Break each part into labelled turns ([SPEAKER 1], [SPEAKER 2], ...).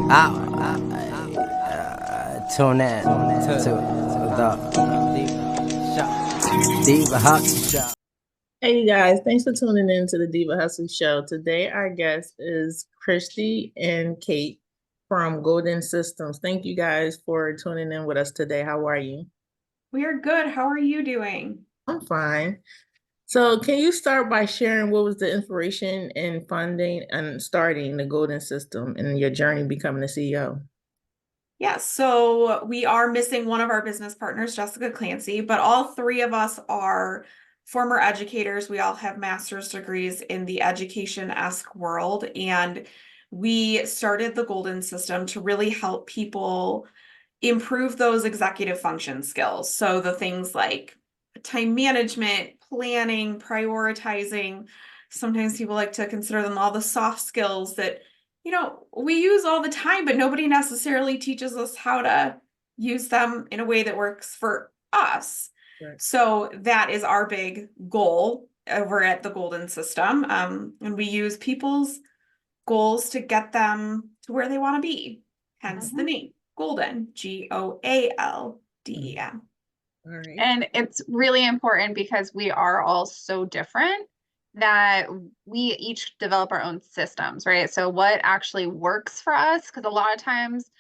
[SPEAKER 1] Tune in to the Diva Hustle Show.
[SPEAKER 2] Hey you guys, thanks for tuning in to the Diva Hustle Show. Today our guest is Krissy and Kate from Goalden Systems. Thank you guys for tuning in with us today. How are you?
[SPEAKER 3] We are good. How are you doing?
[SPEAKER 2] I'm fine. So can you start by sharing what was the inspiration in funding and starting the Goalden System and your journey becoming the CEO?
[SPEAKER 3] Yeah, so we are missing one of our business partners, Jessica Clancy, but all three of us are former educators. We all have master's degrees in the education-esque world, and we started the Goalden System to really help people improve those executive function skills. So the things like time management, planning, prioritizing. Sometimes people like to consider them all the soft skills that we use all the time, but nobody necessarily teaches us how to use them in a way that works for us.
[SPEAKER 2] Right.
[SPEAKER 3] So that is our big goal over at the Goalden System. And we use people's goals to get them to where they want to be. Hence the name, Goalden, Goalden.
[SPEAKER 2] All right.
[SPEAKER 4] And it's really important because we are all so different that we each develop our own systems, right? So what actually works for us, because a lot of times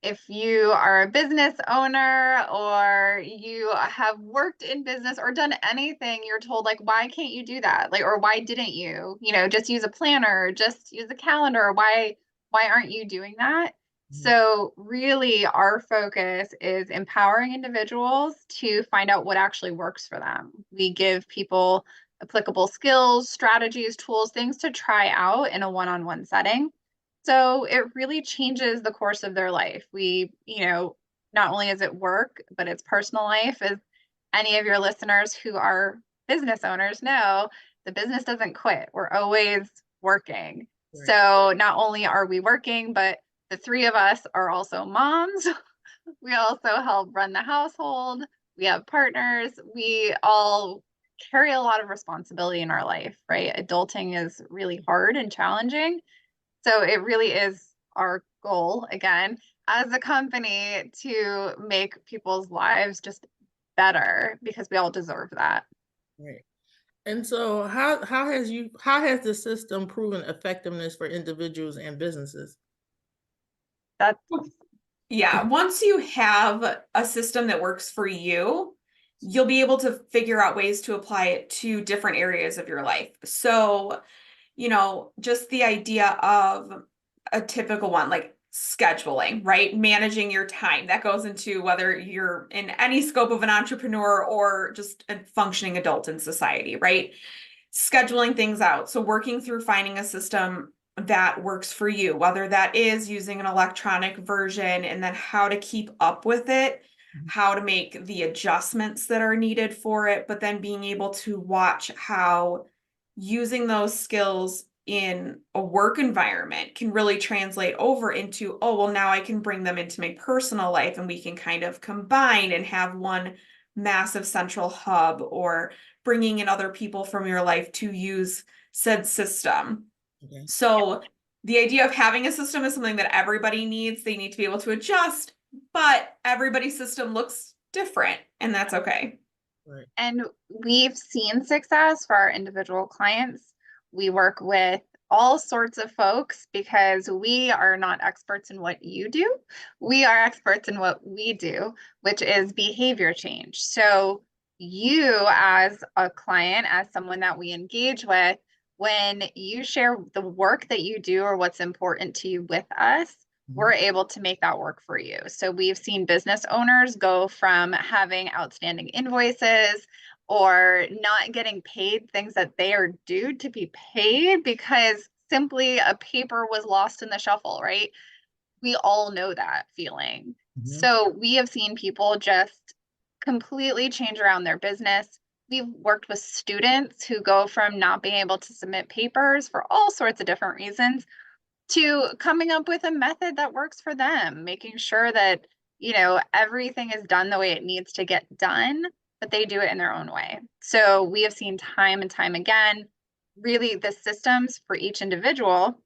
[SPEAKER 4] if you are a business owner or you have worked in business or done anything, you're told like, why can't you do that? Like, or why didn't you, just use a planner, just use a calendar. Why aren't you doing that? So really our focus is empowering individuals to find out what actually works for them. We give people applicable skills, strategies, tools, things to try out in a one-on-one setting. So it really changes the course of their life. We, not only is it work, but it's personal life. As any of your listeners who are business owners know, the business doesn't quit. We're always working.
[SPEAKER 2] Right.
[SPEAKER 4] So not only are we working, but the three of us are also moms. We also help run the household. We have partners. We all carry a lot of responsibility in our life, right? Adulting is really hard and challenging. So it really is our goal, again, as a company to make people's lives just better because we all deserve that.
[SPEAKER 2] Right. And so how has the system proven effectiveness for individuals and businesses?
[SPEAKER 3] Yeah, once you have a system that works for you, you'll be able to figure out ways to apply it to different areas of your life. So, just the idea of a typical one, like scheduling, right? Managing your time. That goes into whether you're in any scope of an entrepreneur or just a functioning adult in society, right? Scheduling things out. So working through finding a system that works for you, whether that is using an electronic version and then how to keep up with it, how to make the adjustments that are needed for it, but then being able to watch how using those skills in a work environment can really translate over into, oh, well, now I can bring them into my personal life and we can kind of combine and have one massive central hub, or bringing in other people from your life to use said system.
[SPEAKER 2] Okay.
[SPEAKER 3] So the idea of having a system is something that everybody needs. They need to be able to adjust, but everybody's system looks different, and that's okay.
[SPEAKER 2] Right.
[SPEAKER 4] And we've seen success for our individual clients. We work with all sorts of folks because we are not experts in what you do. We are experts in what we do, which is behavior change. So you as a client, as someone that we engage with, when you share the work that you do or what's important to you with us, we're able to make that work for you. So we've seen business owners go from having outstanding invoices or not getting paid things that they are due to be paid because simply a paper was lost in the shuffle, right? We all know that feeling. So we have seen people just completely change around their business. We've worked with students who go from not being able to submit papers for all sorts of different reasons to coming up with a method that works for them, making sure that, everything is done the way it needs to get done, but they do it in their own way. So we have seen time and time again, really the systems for each individual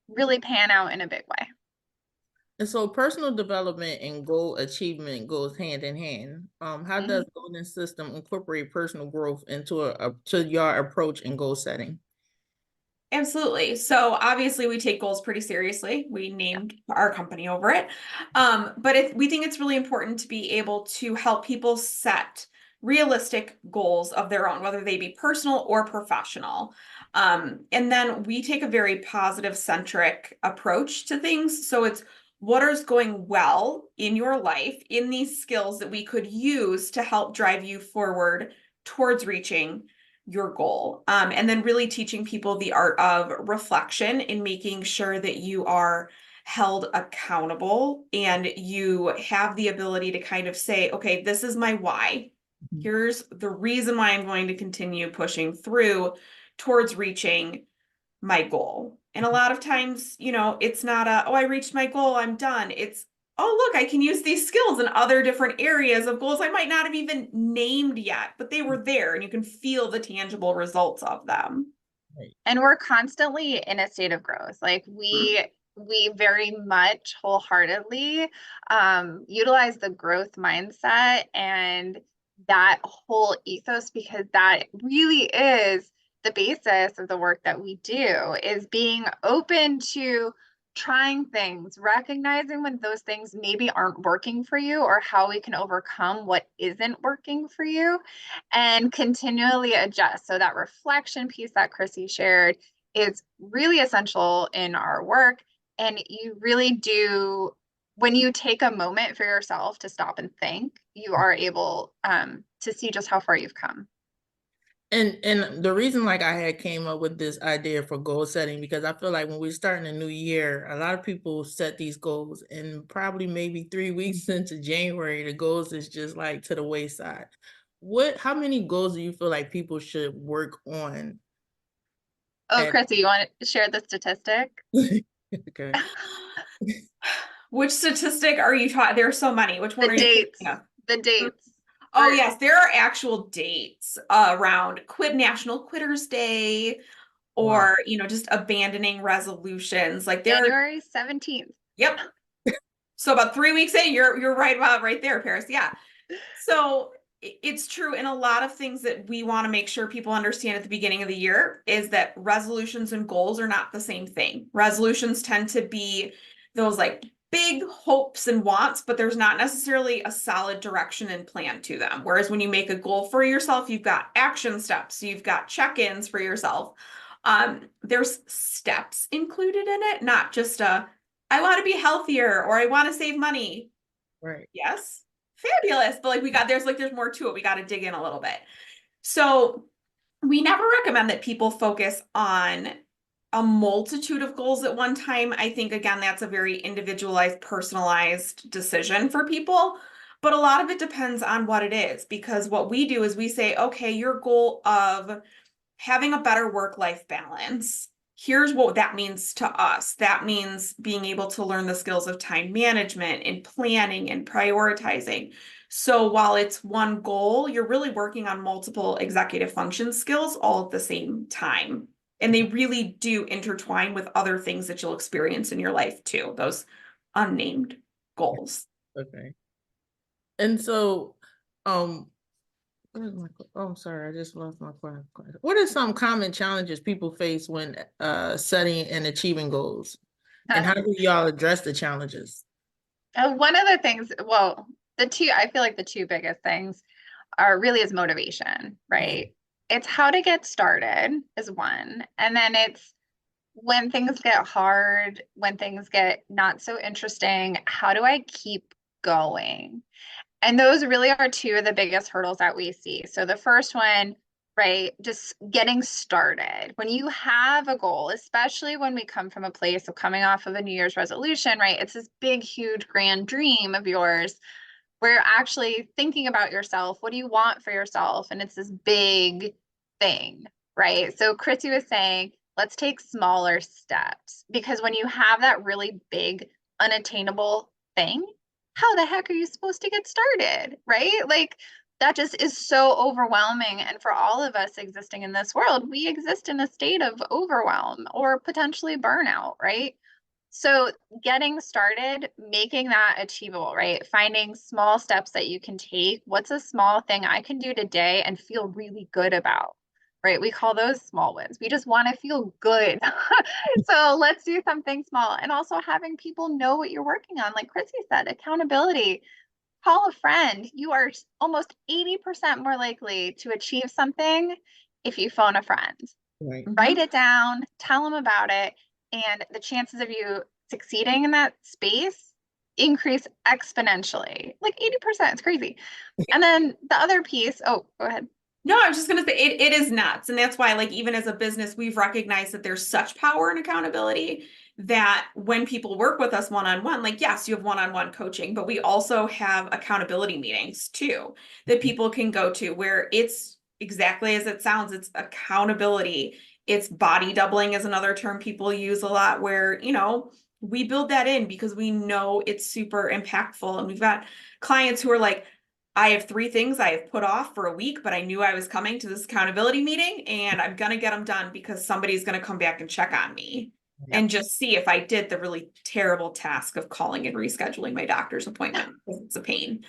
[SPEAKER 4] really pan out in a big way.
[SPEAKER 2] And so personal development and goal achievement goes hand in hand. How does Goalden System incorporate personal growth into to your approach in goal setting?
[SPEAKER 3] Absolutely. So obviously we take goals pretty seriously. We named our company over it. But we think it's really important to be able to help people set realistic goals of their own, whether they be personal or professional. And then we take a very positive centric approach to things. So it's what is going well in your life, in these skills that we could use to help drive you forward towards reaching your goal. And then really teaching people the art of reflection and making sure that you are held accountable and you have the ability to kind of say, okay, this is my why. Here's the reason why I'm going to continue pushing through towards reaching my goal. And a lot of times, it's not oh, I reached my goal, I'm done. It's, oh, look, I can use these skills in other different areas of goals I might not have even named yet, but they were there and you can feel the tangible results of them.
[SPEAKER 4] And we're constantly in a state of growth. Like we very much wholeheartedly utilize the growth mindset and that whole ethos, because that really is the basis of the work that we do, is being open to trying things, recognizing when those things maybe aren't working for you, or how we can overcome what isn't working for you, and continually adjust. So that reflection piece that Krissy shared is really essential in our work. And you really do, when you take a moment for yourself to stop and think, you are able to see just how far you've come.
[SPEAKER 2] And the reason like I had came up with this idea for goal setting, because I feel like when we're starting a new year, a lot of people set these goals and probably maybe 3 weeks into January, the goals is just like to the wayside. How many goals do you feel like people should work on?
[SPEAKER 4] Oh, Krissy, you want to share the statistic?
[SPEAKER 2] Okay.
[SPEAKER 3] Which statistic are you talking? There are so many. Which one
[SPEAKER 4] The
[SPEAKER 3] are you
[SPEAKER 4] dates.
[SPEAKER 3] thinking of?
[SPEAKER 4] The dates.
[SPEAKER 3] Oh, yes, there are actual dates around National Quitters Day, or just abandoning resolutions. Like
[SPEAKER 4] January 17th.
[SPEAKER 3] Yep. So about 3 weeks in, you're right about right there, Paris. Yeah. So it's true. And a lot of things that we want to make sure people understand at the beginning of the year is that resolutions and goals are not the same thing. Resolutions tend to be those like big hopes and wants, but there's not necessarily a solid direction and plan to them. Whereas when you make a goal for yourself, you've got action steps, you've got check-ins for yourself. There's steps included in it, not just I want to be healthier or I want to save money.
[SPEAKER 2] Right.
[SPEAKER 3] Yes. Fabulous. But there's more to it. We got to dig in a little bit. So we never recommend that people focus on a multitude of goals at one time. I think, again, that's a very individualized, personalized decision for people. But a lot of it depends on what it is, because what we do is we say, okay, your goal of having a better work-life balance, here's what that means to us. That means being able to learn the skills of time management and planning and prioritizing. So while it's one goal, you're really working on multiple executive function skills all at the same time. And they really do intertwine with other things that you'll experience in your life too, those unnamed goals.
[SPEAKER 2] Okay. And so, I'm sorry, I just lost my question. What are some common challenges people face when setting and achieving goals? And how do y'all address the challenges?
[SPEAKER 4] One of the things, well, I feel like the two biggest things is motivation, right? It's how to get started is one. And then it's when things get hard, when things get not so interesting, how do I keep going? And those really are two of the biggest hurdles that we see. So the first one, right, just getting started. When you have a goal, especially when we come from a place of coming off of a New Year's resolution, right? It's this big, huge, grand dream of yours where you're actually thinking about yourself. What do you want for yourself? And it's this big thing, right? So Krissy was saying, let's take smaller steps, because when you have that really big, unattainable thing, how the heck are you supposed to get started, right? Like that just is so overwhelming. And for all of us existing in this world, we exist in a state of overwhelm or potentially burnout, right? So getting started, making that achievable, right? Finding small steps that you can take. What's a small thing I can do today and feel really good about, right? We call those small wins. We just want to feel good. So let's do something small. And also having people know what you're working on. Like Krissy said, accountability. Call a friend. You are almost 80% more likely to achieve something if you phone a friend.
[SPEAKER 2] Right.
[SPEAKER 4] Write it down, tell them about it, and the chances of you succeeding in that space increase exponentially, like 80%. It's crazy. And then the other piece, oh, go ahead.
[SPEAKER 3] No, I was just going to say it is nuts. And that's why, like, even as a business, we've recognized that there's such power in accountability that when people work with us one-on-one, like, yes, you have one-on-one coaching, but we also have accountability meetings too, that people can go to where it's exactly as it sounds. It's accountability. It's body doubling is another term people use a lot where, you know, we build that in because we know it's super impactful. And we've got clients who are like, I have 3 things I have put off for a week, but I knew I was coming to this accountability meeting and I'm going to get them done because somebody's going to come back and check on me and just see if I did the really terrible task of calling and rescheduling my doctor's appointment because it's a pain.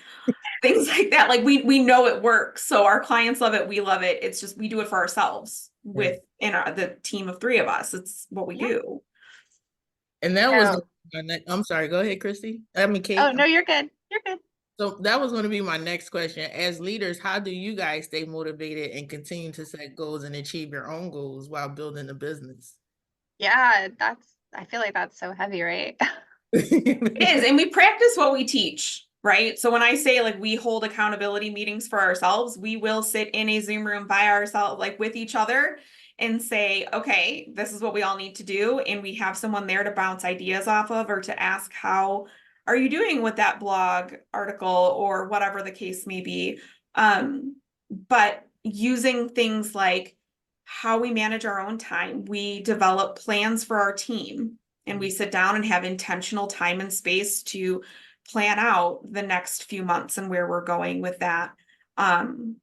[SPEAKER 3] Things like that. Like we know it works. So our clients love it. We love it. It's just, we do it for ourselves within the team of 3 of us. It's what we do.
[SPEAKER 2] And that was, I'm sorry, go ahead, Krissy. I mean, Kate.
[SPEAKER 4] Oh, no, you're good. You're good.
[SPEAKER 2] So that was going to be my next question. As leaders, how do you guys stay motivated and continue to set goals and achieve your own goals while building a business?
[SPEAKER 4] Yeah, I feel like that's so heavy, right?
[SPEAKER 3] It is. And we practice what we teach, right? So when I say like we hold accountability meetings for ourselves, we will sit in a Zoom room by ourselves, like with each other and say, okay, this is what we all need to do. And we have someone there to bounce ideas off of or to ask, how are you doing with that blog article or whatever the case may be? But using things like how we manage our own time, we develop plans for our team and we sit down and have intentional time and space to plan out the next few months and where we're going with that. And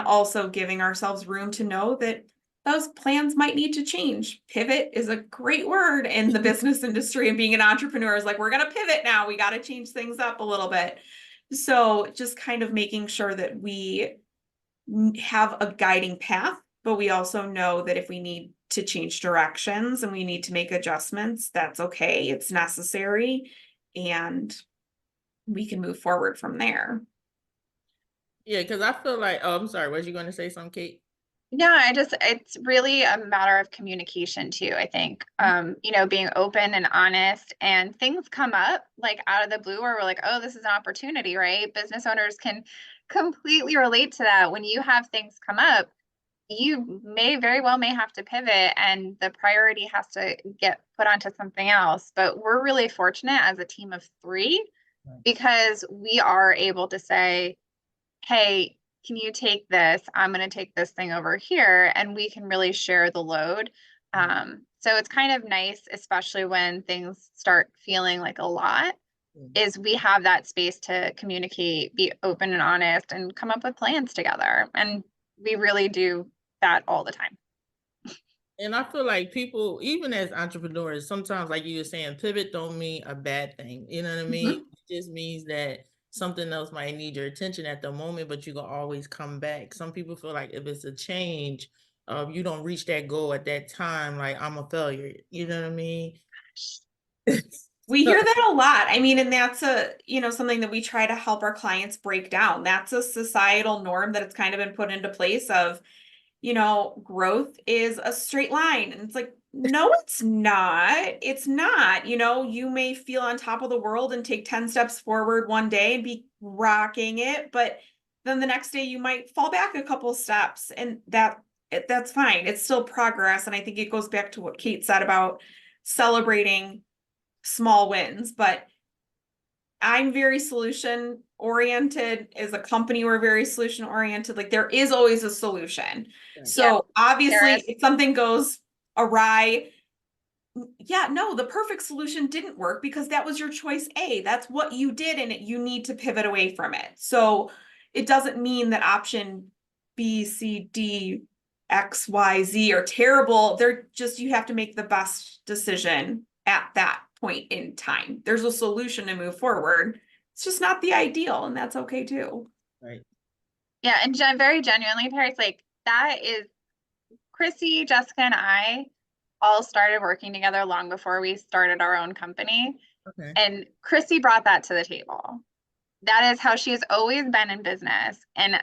[SPEAKER 3] also giving ourselves room to know that those plans might need to change. Pivot is a great word in the business industry, and being an entrepreneur is like, we're going to pivot now. We got to change things up a little bit. So just kind of making sure that we have a guiding path, but we also know that if we need to change directions and we need to make adjustments, that's okay. It's necessary. And we can move forward from there.
[SPEAKER 2] Yeah, because I feel like, oh, I'm sorry, was you going to say something, Kate?
[SPEAKER 4] No, it's really a matter of communication too, I think. You know, being open and honest, and things come up like out of the blue where we're like, oh, this is an opportunity, right? Business owners can completely relate to that. When you have things come up, you very well may have to pivot and the priority has to get put onto something else. But we're really fortunate as a team of 3 because we are able to say, hey, can you take this? I'm going to take this thing over here, and we can really share the load. So it's kind of nice, especially when things start feeling like a lot, is we have that space to communicate, be open and honest, and come up with plans together. And we really do that all the time.
[SPEAKER 2] And I feel like people, even as entrepreneurs, sometimes, like you were saying, pivot don't mean a bad thing. You know what I mean? It just means that something else might need your attention at the moment, but you can always come back. Some people feel like if it's a change, you don't reach that goal at that time, like I'm a failure. You know what I mean?
[SPEAKER 3] We hear that a lot. I mean, and that's something that we try to help our clients break down. That's a societal norm that it's kind of been put into place of, growth is a straight line. And it's like, no, it's not. It's not. You may feel on top of the world and take 10 steps forward one day and be rocking it. But then the next day you might fall back a couple steps, and that's fine. It's still progress. And I think it goes back to what Kate said about celebrating small wins. But I'm very solution oriented. As a company, we're very solution oriented. Like, there is always a solution. So obviously if something goes awry, the perfect solution didn't work because that was your choice A. That's what you did, and you need to pivot away from it. So it doesn't mean that option B, C, D, X, Y, Z are terrible. They're just, you have to make the best decision at that point in time. There's a solution to move forward. It's just not the ideal, and that's okay too.
[SPEAKER 2] Right.
[SPEAKER 4] Yeah, and very genuinely, Paris, like that is Krissy, Jessica, and I all started working together long before we started our own company.
[SPEAKER 2] Okay.
[SPEAKER 4] And Krissy brought that to the table. That is how she has always been in business. And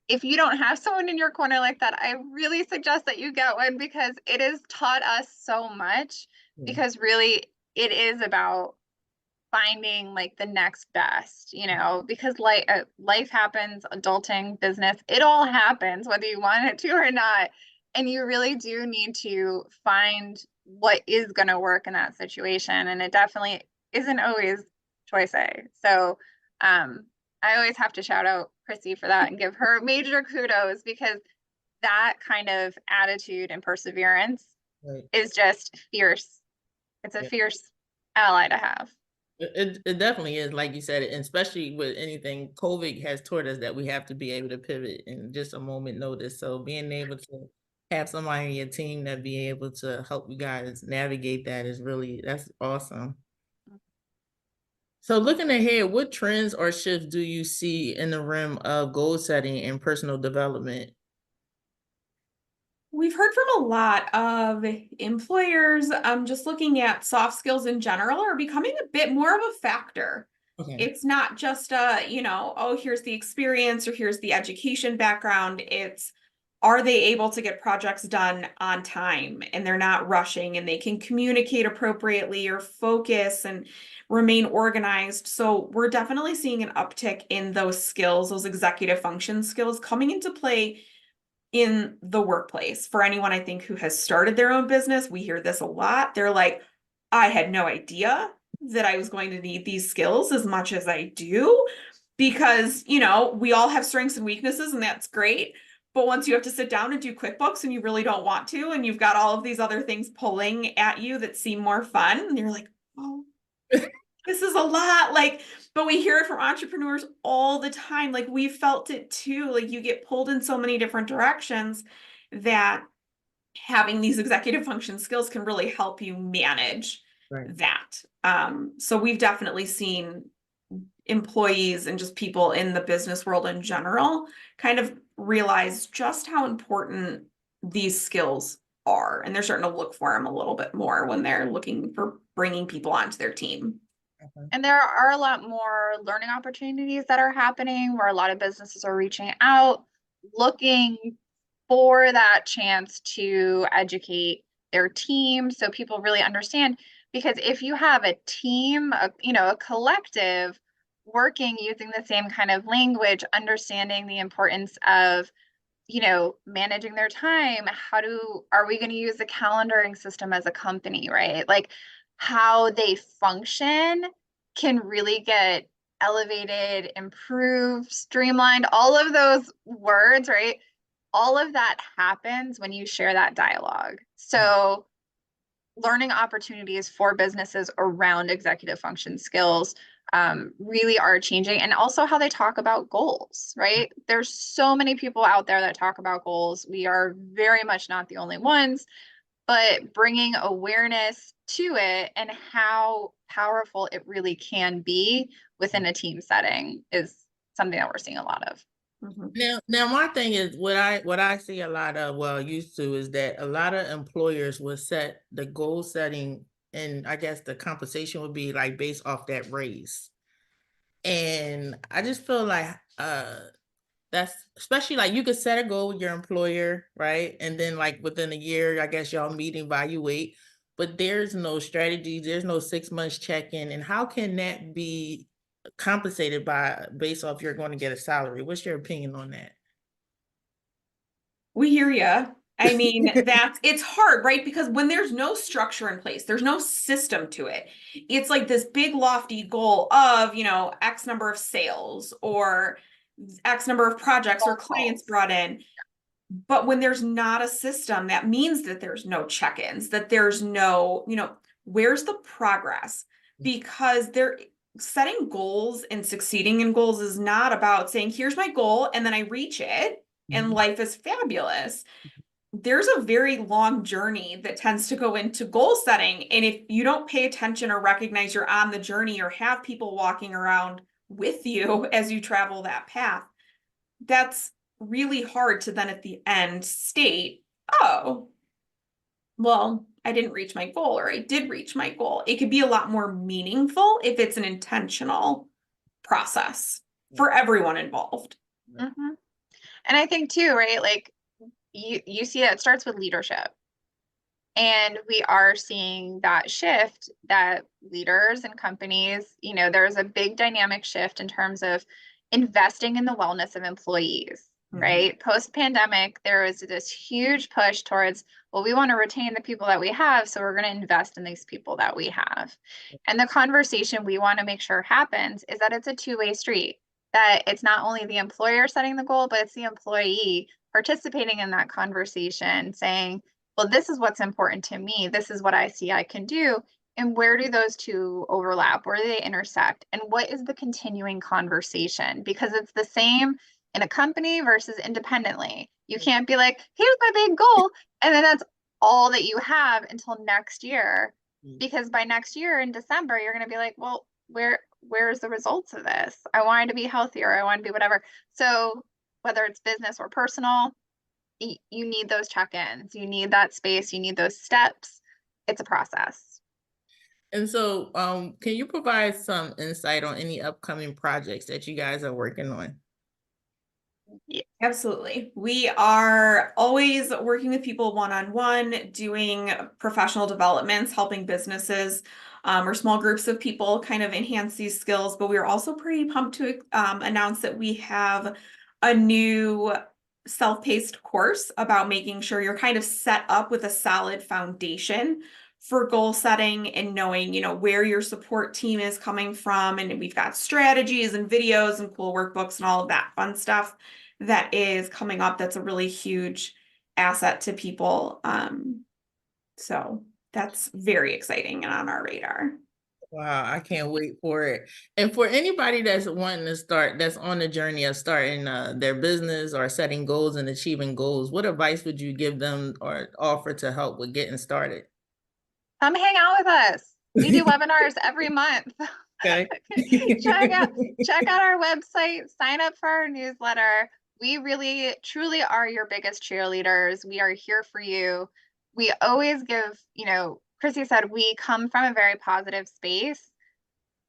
[SPEAKER 4] if you don't have someone in your corner like that, I really suggest that you get one because it has taught us so much.
[SPEAKER 2] Yeah.
[SPEAKER 4] Because really, it is about finding like the next best, you know, because life happens, adulting, business, it all happens whether you want it to or not. And you really do need to find what is going to work in that situation. And it definitely isn't always choice A. So I always have to shout out Krissy for that and give her major kudos because that kind of attitude and perseverance
[SPEAKER 2] Right.
[SPEAKER 4] is just fierce. It's a
[SPEAKER 2] Yeah.
[SPEAKER 4] fierce ally to have.
[SPEAKER 2] It definitely is, like you said, and especially with anything, COVID has taught us that we have to be able to pivot in just a moment notice. So being able to have somebody in your team that be able to help you guys navigate that is really, that's awesome. So looking ahead, what trends or shifts do you see in the realm of goal setting and personal development?
[SPEAKER 3] We've heard from a lot of employers, just looking at soft skills in general are becoming a bit more of a factor.
[SPEAKER 2] Okay.
[SPEAKER 3] It's not just oh, here's the experience or here's the education background. It's, are they able to get projects done on time and they're not rushing and they can communicate appropriately or focus and remain organized. So we're definitely seeing an uptick in those skills, those executive function skills coming into play in the workplace. For anyone, I think, who has started their own business, we hear this a lot. They're like, I had no idea that I was going to need these skills as much as I do, because, you know, we all have strengths and weaknesses, and that's great. But once you have to sit down and do QuickBooks and you really don't want to, and you've got all of these other things pulling at you that seem more fun, and you're like, oh, this is a lot. Like, but we hear it from entrepreneurs all the time. Like, we felt it too. Like, you get pulled in so many different directions that having these executive function skills can really help you manage that. So we've definitely seen employees and just people in the business world in general kind of realize just how important these skills are. And they're starting to look for them a little bit more when they're looking for bringing people onto their team.
[SPEAKER 4] And there are a lot more learning opportunities that are happening where a lot of businesses are reaching out, looking for that chance to educate their team so people really understand. Because if you have a team, a collective working using the same kind of language, understanding the importance of, managing their time, are we going to use the calendaring system as a company, right? Like how they function can really get elevated, improved, streamlined, all of those words, right? All of that happens when you share that dialogue. So learning opportunities for businesses around executive function skills really are changing, and also how they talk about goals, right? There's so many people out there that talk about goals. We are very much not the only ones, but bringing awareness to it and how powerful it really can be within a team setting is something that we're seeing a lot of.
[SPEAKER 2] Now my thing is what I see a lot of, well, used to, is that a lot of employers will set the goal setting, and I guess the compensation would be like based off that raise. And I just feel like that's, especially like you could set a goal with your employer, right? And then like within a year, I guess y'all meet, evaluate, but there's no strategy, there's no 6 months check-in. And how can that be compensated based off you're going to get a salary? What's your opinion on that?
[SPEAKER 3] We hear you. I mean, it's hard, right? Because when there's no structure in place, there's no system to it. It's like this big lofty goal of, X number of sales or X number of projects or clients brought in. But when there's not a system, that means that there's no check-ins, that there's no, where's the progress? Because they're setting goals and succeeding in goals is not about saying, here's my goal, and then I reach it and life is fabulous. there's a very long journey that tends to go into goal setting. And if you don't pay attention or recognize you're on the journey or have people walking around with you as you travel that path, that's really hard to then at the end state, oh, well, I didn't reach my goal, or I did reach my goal. It could be a lot more meaningful if it's an intentional process for everyone involved.
[SPEAKER 4] Mhm. And I think too, right? Like you see it starts with leadership. And we are seeing that shift that leaders and companies, there's a big dynamic shift in terms of investing in the wellness of employees, right? Post-pandemic, there was this huge push towards, well, we want to retain the people that we have, so we're going to invest in these people that we have. And the conversation we want to make sure happens is that it's a two-way street, that it's not only the employer setting the goal, but it's the employee participating in that conversation, saying, well, this is what's important to me. This is what I see I can do. And where do those two overlap? Where do they intersect? And what is the continuing conversation? Because it's the same in a company versus independently. You can't be like, here's my big goal. And then that's all that you have until next year. Because by next year in December, you're going to be like, well, where's the results of this? I wanted to be healthier. I want to be whatever. So whether it's business or personal, you need those check-ins, you need that space, you need those steps. It's a process.
[SPEAKER 2] And so, can you provide some insight on any upcoming projects that you guys are working on?
[SPEAKER 3] Yeah, absolutely. We are always working with people one-on-one, doing professional developments, helping businesses or small groups of people kind of enhance these skills. But we are also pretty pumped to announce that we have a new self-paced course about making sure you're kind of set up with a solid foundation for goal setting and knowing, where your support team is coming from. And we've got strategies and videos and cool workbooks and all of that fun stuff that is coming up. That's a really huge asset to people. So that's very exciting and on our radar.
[SPEAKER 2] Wow, I can't wait for it. And for anybody that's wanting to start, that's on the journey of starting their business or setting goals and achieving goals, what advice would you give them or offer to help with getting started?
[SPEAKER 4] Come hang out with us. We do webinars every month.
[SPEAKER 2] Okay.
[SPEAKER 4] check out our website, sign up for our newsletter. We really truly are your biggest cheerleaders. We are here for you. We always give, Krissy said, we come from a very positive space.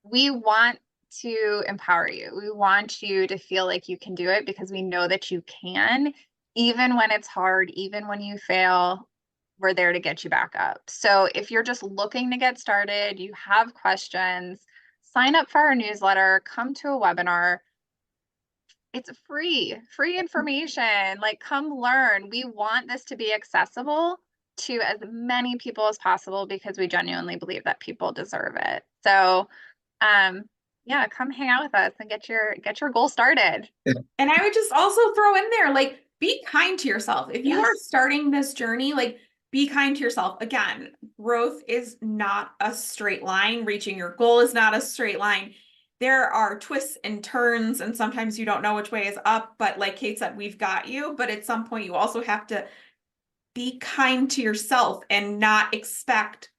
[SPEAKER 4] We want to empower you. We want you to feel like you can do it because we know that you can, even when it's hard, even when you fail. We're there to get you back up. So if you're just looking to get started, you have questions, sign up for our newsletter, come to a webinar. It's free information. Like, come learn. We want this to be accessible to as many people as possible because we genuinely believe that people deserve it. So, yeah, come hang out with us and get your goal started.
[SPEAKER 3] And I would just also throw in there, like, be kind to yourself. If you are starting this journey, like, be kind to yourself. Again, growth is not a straight line. Reaching your goal is not a straight line. There are twists and turns, and sometimes you don't know which way is up. But like Kate said, we've got you. But at some point, you also have to be kind to yourself and not expect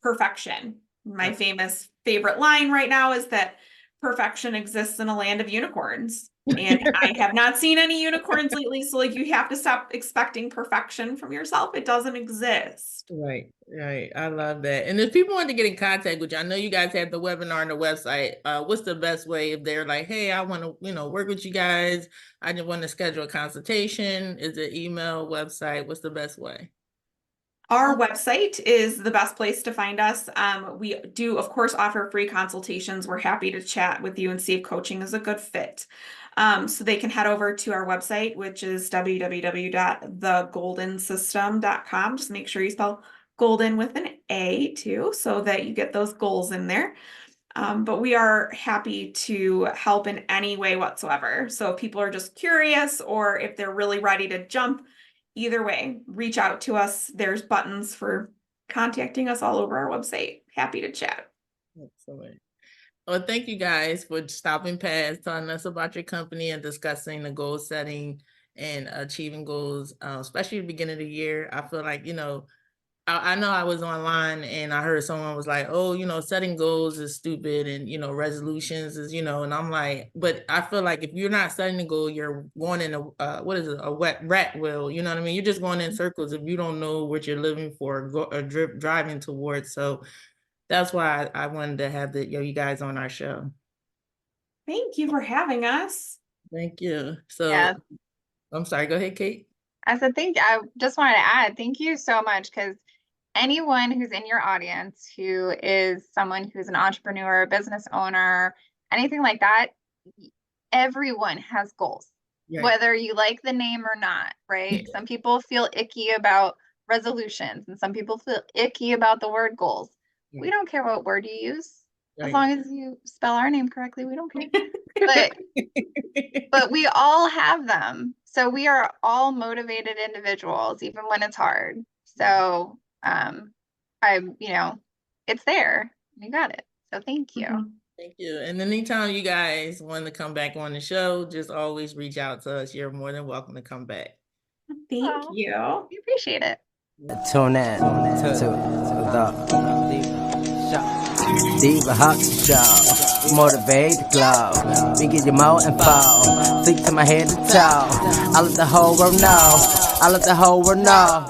[SPEAKER 3] perfection. My favorite line right now is that perfection exists in a land of unicorns. And I have not seen any unicorns lately. So like, you have to stop expecting perfection from yourself. It doesn't exist.
[SPEAKER 2] Right. I love that. And if people want to get in contact with you, I know you guys have the webinar on the website. What's the best way if they're like, hey, I want to, work with you guys. I just want to schedule a consultation. Is it email, website? What's the best way?
[SPEAKER 3] Our website is the best place to find us. We do, of course, offer free consultations. We're happy to chat with you and see if coaching is a good fit. So they can head over to our website, which is www.thegoaldensystem.com. Just make sure you spell golden with an A too, so that you get those goals in there. But we are happy to help in any way whatsoever. So if people are just curious or if they're really ready to jump, either way, reach out to us. There's buttons for contacting us all over our website. Happy to chat.
[SPEAKER 2] Excellent. Well, thank you guys for stopping past, telling us about your company and discussing the goal setting and achieving goals, especially at the beginning of the year. I feel like, I know I was online and I heard someone was like, oh, setting goals is stupid and, resolutions is, and I'm like, but I feel like if you're not setting a goal, you're going in a wet rat wheel. You know what I mean? You're just going in circles if you don't know what you're living for or driving towards. So that's why I wanted to have you guys on our show.
[SPEAKER 3] Thank you for having us.
[SPEAKER 2] Thank you. So
[SPEAKER 4] Yeah.
[SPEAKER 2] I'm sorry, go ahead, Kate.
[SPEAKER 4] I just wanted to add, thank you so much, because anyone who's in your audience who is someone who's an entrepreneur, a business owner, anything like that, everyone has goals,
[SPEAKER 2] Right.
[SPEAKER 4] whether you like the name or not, right? Some people feel icky about resolutions and some people feel icky about the word goals.
[SPEAKER 2] Right.
[SPEAKER 4] We don't care what word you use.
[SPEAKER 2] Right.
[SPEAKER 4] As long as you spell our name correctly, we don't care. But we all have them. So we are all motivated individuals, even when it's hard. So it's there. You got it. So thank you.
[SPEAKER 2] Thank you. And anytime you guys want to come back on the show, just always reach out to us. You're more than welcome to come back.
[SPEAKER 3] Thank you.
[SPEAKER 4] We appreciate it.
[SPEAKER 1] Tune in to the Diva Hustle Show. Motivate the glow. We give you more info. Think to my head to toe. I let the whole world know. I let the whole world know.